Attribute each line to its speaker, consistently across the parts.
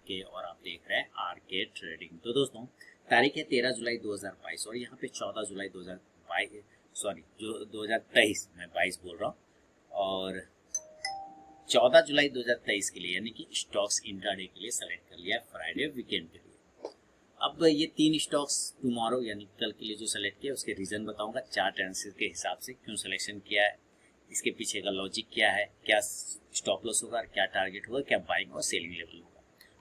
Speaker 1: के और आप देख रहे हैं आरके ट्रेडिंग। तो दोस्तों तारीख है 13 जुलाई 2022 और यहाँ पे 14 जुलाई 2022 सॉरी जो 2023 मैं 22 बोल रहा हूँ और 14 जुलाई 2023 के लिए यानी कि स्टॉक्स इंट्राडे के लिए सेलेक्ट कर लिया फ्राइडे वीकेंड के लिए। अब ये 3 स्टॉक्स टुमारो यानी कल के लिए जो सेलेक्ट किया उसके रीज़न बताऊंगा, चार्ट एनालिसिस के हिसाब से क्यों सिलेक्शन किया है, इसके पीछे का लॉजिक क्या है, क्या स्टॉप लॉस होगा, क्या टारगेट होगा, क्या बाइंग और सेलिंग लेवल होगा।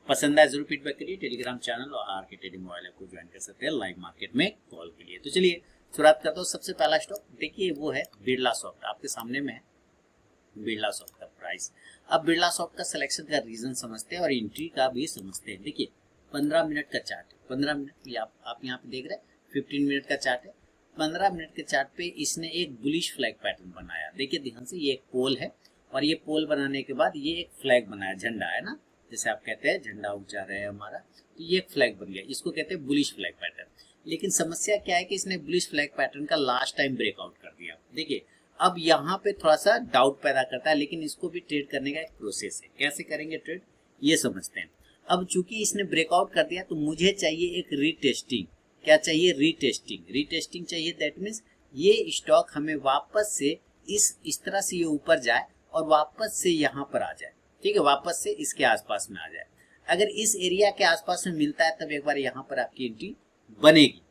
Speaker 1: पसंद आए जरूर फीडबैक करिए। टेलीग्राम चैनल और आरके ट्रेडिंग मोबाइल ऐप को ज्वाइन कर सकते हैं लाइव मार्केट में कॉल के लिए। तो चलिए शुरुआत करता हूँ। सबसे पहला स्टॉक देखिए वो है बिरला सॉफ्ट, आपके सामने में है बिरला सॉफ्ट का प्राइस। अब बिरला सॉफ्ट का सिलेक्शन का रीजन समझते हैं और एंट्री का भी समझते हैं। देखिए 15 मिनट का चार्ट है, 15 मिनट आप यहाँ पे देख रहे हैं 15 मिनट का चार्ट है। 15 मिनट के चार्ट पे इसने एक बुलिश फ्लैग पैटर्न बनाया। देखिए ध्यान से, ये एक पोल है और ये पोल बनाने के बाद ये एक फ्लैग बनाया, झंडा है ना, जैसे आप कहते हैं झंडा ऊंचा रहे हमारा, तो ये एक फ्लैग बन गया, इसको कहते हैं बुलिश फ्लैग पैटर्न। लेकिन समस्या क्या है कि इसने बुलिश फ्लैग पैटर्न का लास्ट टाइम ब्रेकआउट कर दिया। देखिए अब यहाँ पे थोड़ा सा डाउट पैदा करता है, लेकिन इसको भी ट्रेड करने का एक प्रोसेस है। कैसे करेंगे ट्रेड ये समझते हैं। अब चूंकि इसने ब्रेकआउट कर दिया तो मुझे चाहिए एक रीटेस्टिंग। क्या चाहिए? रीटेस्टिंग। रीटेस्टिंग चाहिए, दैट मीन्स ये स्टॉक हमें वापस से इस तरह से ये ऊपर जाए और वापस से यहाँ पर आ जाए, ठीक है, वापस से इसके आसपास में आ जाए। अगर इस एरिया के आसपास में मिलता है तब एक बार यहाँ पर आपकी एंट्री बनेगी,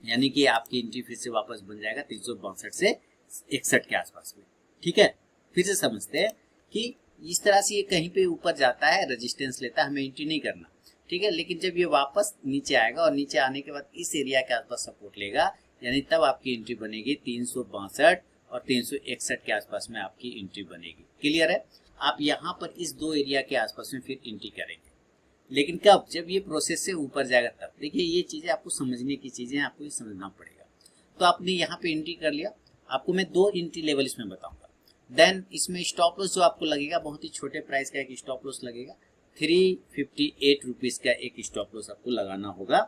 Speaker 1: यानी कि आपकी एंट्री फिर से वापस बन जाएगा 362 से 61 के आसपास में। ठीक है, फिर से समझते हैं कि इस तरह से ये कहीं पे ऊपर जाता है, रेजिस्टेंस लेता है, हमें एंट्री नहीं करना, ठीक है। लेकिन जब ये वापस नीचे आएगा और नीचे आने के बाद इस एरिया के आसपास सपोर्ट लेगा, यानी तब आपकी एंट्री बनेगी 362 और 361 के आसपास में आपकी एंट्री बनेगी। क्लियर है? आप यहाँ पर इस दो एरिया के आसपास में फिर एंट्री करेंगे, लेकिन कब? जब ये प्रोसेस से ऊपर जाएगा तब। देखिए ये चीजें आपको समझने की चीजें, आपको ये समझना पड़ेगा। तो आपने यहाँ पे एंट्री कर लिया, आपको मैं 2 एंट्री लेवल इसमें बताऊंगा। देन इसमें स्टॉप लॉस जो आपको लगेगा, बहुत ही छोटे प्राइस का एक स्टॉप लॉस लगेगा, 358 रुपीज का एक स्टॉप लॉस आपको लगाना होगा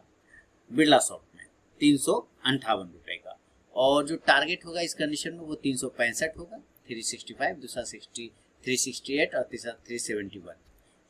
Speaker 1: बिरला सॉफ्ट में, 358 रुपए का। और जो टारगेट होगा इस कंडीशन में वो 365 होगा, 365, दूसरा 368 और तीसरा 371।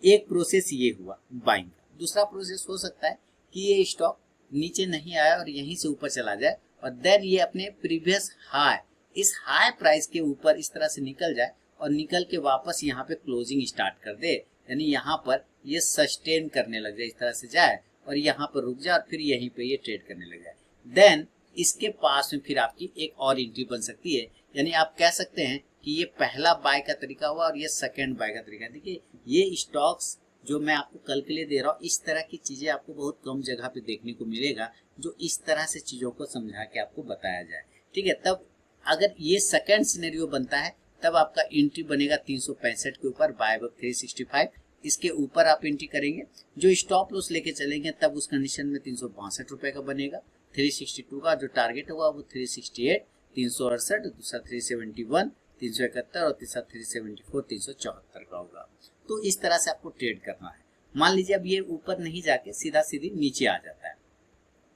Speaker 1: एक प्रोसेस ये हुआ बाइंग का। दूसरा प्रोसेस हो सकता है कि ये स्टॉक नीचे नहीं आया और यहीं से ऊपर चला जाए और देन ये अपने प्रीवियस हाई, इस हाई प्राइस के ऊपर इस तरह से निकल जाए और निकल के वापस यहाँ पे क्लोजिंग स्टार्ट कर दे, यानी यहाँ पर ये सस्टेन करने लग जाए, इस तरह से जाए और यहाँ पर रुक जाए और फिर यहीं पे ये ट्रेड करने लग जाए। देन इसके पास में फिर आपकी एक और एंट्री बन सकती है, यानी आप कह सकते हैं कि ये पहला बाय का तरीका हुआ और ये सेकेंड बाय का तरीका। देखिए ये स्टॉक्स जो मैं आपको कल के लिए दे रहा हूँ, इस तरह की चीजें आपको बहुत कम जगह पे देखने को मिलेगा, जो इस तरह से चीजों को समझा के आपको बताया जाए, ठीक है। तब अगर ये सेकंड सिनेरियो बनता है तब आपका एंट्री बनेगा 365 के ऊपर, बाय अब 365, इसके ऊपर आप एंट्री करेंगे। जो स्टॉप लॉस लेके चलेंगे तब उस कंडीशन में 362 रुपए का बनेगा, 362 का जो टारगेट होगा वो 368, 368, दूसरा 371, 371 और तीसरा 374, 374 का होगा। तो इस तरह से आपको ट्रेड करना है। मान लीजिए अब ये ऊपर नहीं जाके सीधा सीधी नीचे आ जाता है,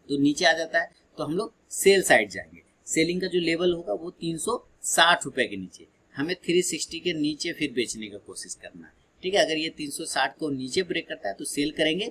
Speaker 1: तो नीचे आ जाता है तो हम लोग सेल साइड जाएंगे। सेलिंग का जो लेवल होगा वो 360 रुपए के नीचे, हमें 360 के नीचे फिर बेचने का कोशिश करना है, ठीक है। अगर ये 360 को नीचे ब्रेक करता है तो सेल करेंगे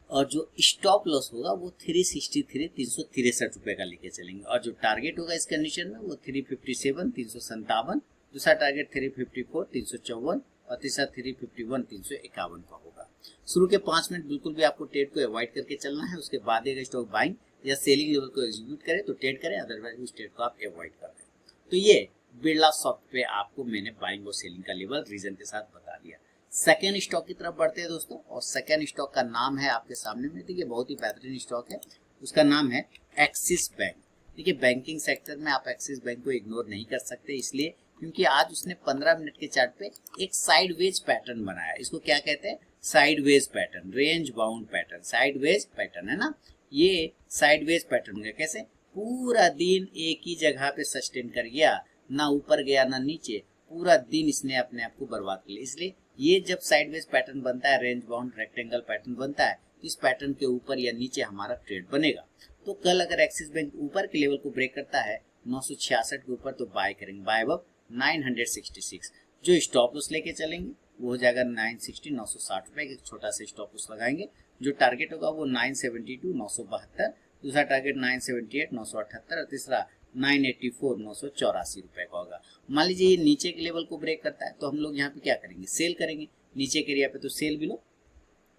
Speaker 1: और जो स्टॉप लॉस होगा वो 363, 363 रुपए का लेके चलेंगे और जो टारगेट होगा इस कंडीशन में वो 357, 357, दूसरा टारगेट 354, 354 और तीसरा 351, 351 का होगा। शुरू के 5 मिनट बिल्कुल भी आपको ट्रेड को अवॉइड करके चलना है, उसके बाद अगर स्टॉक बाइंग या सेलिंग लेवल को एग्जीक्यूट करें तो ट्रेड करें, अदरवाइज उस ट्रेड को आप अवॉइड कर दें। तो ये बिरला सॉफ्ट पे आपको मैंने बाइंग और सेलिंग का लेवल रीजन के साथ बता दिया। सेकेंड स्टॉक की तरफ बढ़ते हैं दोस्तों, और सेकेंड स्टॉक का नाम है आपके सामने में, देखिए बहुत ही बेहतरीन स्टॉक है, उसका नाम है एक्सिस बैंक। देखिए बैंकिंग सेक्टर में आप एक्सिस बैंक को इग्नोर नहीं कर सकते, इसलिए क्योंकि आज उसने 15 मिनट के चार्ट पे एक साइडवेज पैटर्न बनाया। इसको क्या कहते हैं? Sideways pattern, range bound pattern, sideways pattern है ना। ये साइडवेज पैटर्न है, कैसे? पूरा दिन एक ही जगह पे सस्टेन कर गया, ना ऊपर गया ना नीचे, पूरा दिन इसने अपने आप को बर्बाद कर लिया। इसलिए ये जब साइडवेज पैटर्न बनता है, रेंज बाउंड रेक्टेंगल पैटर्न बनता है, तो इस पैटर्न के ऊपर या नीचे हमारा ट्रेड बनेगा। तो कल अगर एक्सिस बैंक ऊपर के लेवल को ब्रेक करता है 966 के ऊपर तो बाय करेंगे, बाय अब 966। जो स्टॉप लॉस लेके चलेंगे वो हो जाएगा 960 960 रुपये, एक छोटा सा स्टॉप लॉस लगाएंगे। जो टारगेट होगा वो 972 972, दूसरा टारगेट 978 978 और तीसरा 984 984 रुपये का होगा। मान लीजिए ये नीचे के लेवल को ब्रेक करता है तो हम लोग यहाँ पे क्या करेंगे, सेल करेंगे नीचे के एरिया पे, तो सेल बिलो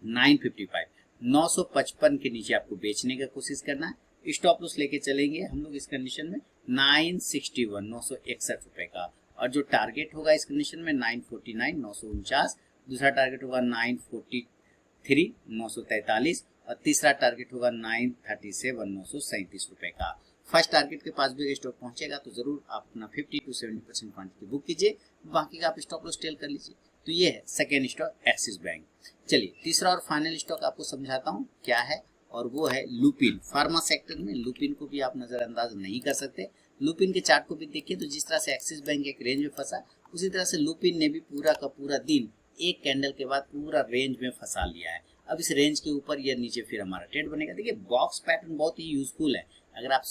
Speaker 1: 955 955 के नीचे आपको बेचने का कोशिश करना है। स्टॉप लॉस लेके चलेंगे हम लोग इस कंडीशन में 961 961 रुपए का, और जो टारगेट होगा इस कंडीशन में 949 949, दूसरा टारगेट होगा 943 943 और तीसरा टारगेट होगा 937 937 रुपए का। फर्स्ट टारगेट के पास भी स्टॉक पहुंचेगा तो जरूर आप अपना 50 to 70% क्वांटिटी बुक कीजिए, बाकी का आप स्टॉप लॉस टेल कर लीजिए। तो ये है सेकेंड स्टॉक एक्सिस बैंक। चलिए तीसरा और फाइनल स्टॉक आपको समझाता हूँ क्या है, और वो है लुपिन। फार्मा सेक्टर में लुपिन को भी आप नजरअंदाज नहीं कर सकते। लुपिन के चार्ट को भी देखिए तो जिस तरह से एक्सिस बैंक एक रेंज में फंसा, उसी तरह से लुपिन ने भी पूरा का पूरा दिन एक कैंडल के बाद पूरा रेंज में फंसा लिया है। अब इस रेंज के ऊपर या नीचे फिर हमारा ट्रेड बनेगा। देखिए बॉक्स पैटर्न बहुत ही यूजफुल है, अगर आप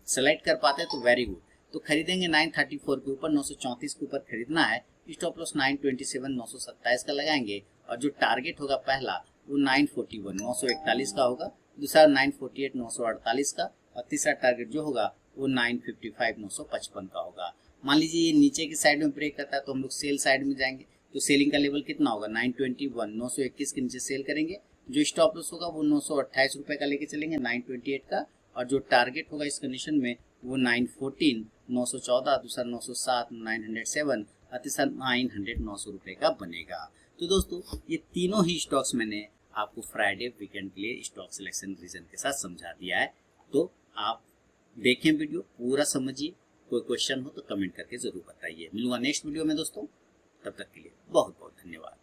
Speaker 1: सेलेक्ट कर पाते हैं तो वेरी गुड। तो खरीदेंगे 934 के ऊपर, 934 के ऊपर खरीदना है। स्टॉप लॉस 927 927 का लगाएंगे, और जो टारगेट होगा पहला वो 941 941 का होगा, दूसरा 948 948 का, और तीसरा टारगेट जो होगा वो 955 955 का होगा। मान लीजिए ये नीचे की साइड में ब्रेक करता है तो हम लोग सेल साइड में जाएंगे। तो सेलिंग का लेवल कितना होगा 921 921 के नीचे सेल करेंगे। जो स्टॉप लॉस होगा वो 928 रुपए का लेके चलेंगे 928 का, और जो टारगेट होगा इस कंडीशन में वो 914 914, दूसरा 907 907 और तीसरा 900 900 रुपए का बनेगा। तो दोस्तों ये तीनों ही स्टॉक्स मैंने आपको फ्राइडे वीकेंड के लिए स्टॉक सिलेक्शन रीजन के साथ समझा दिया है। तो आप देखें वीडियो पूरा समझिए, कोई क्वेश्चन हो तो कमेंट करके जरूर बताइए। मिलूंगा नेक्स्ट वीडियो में दोस्तों, तब तक के लिए बहुत बहुत धन्यवाद।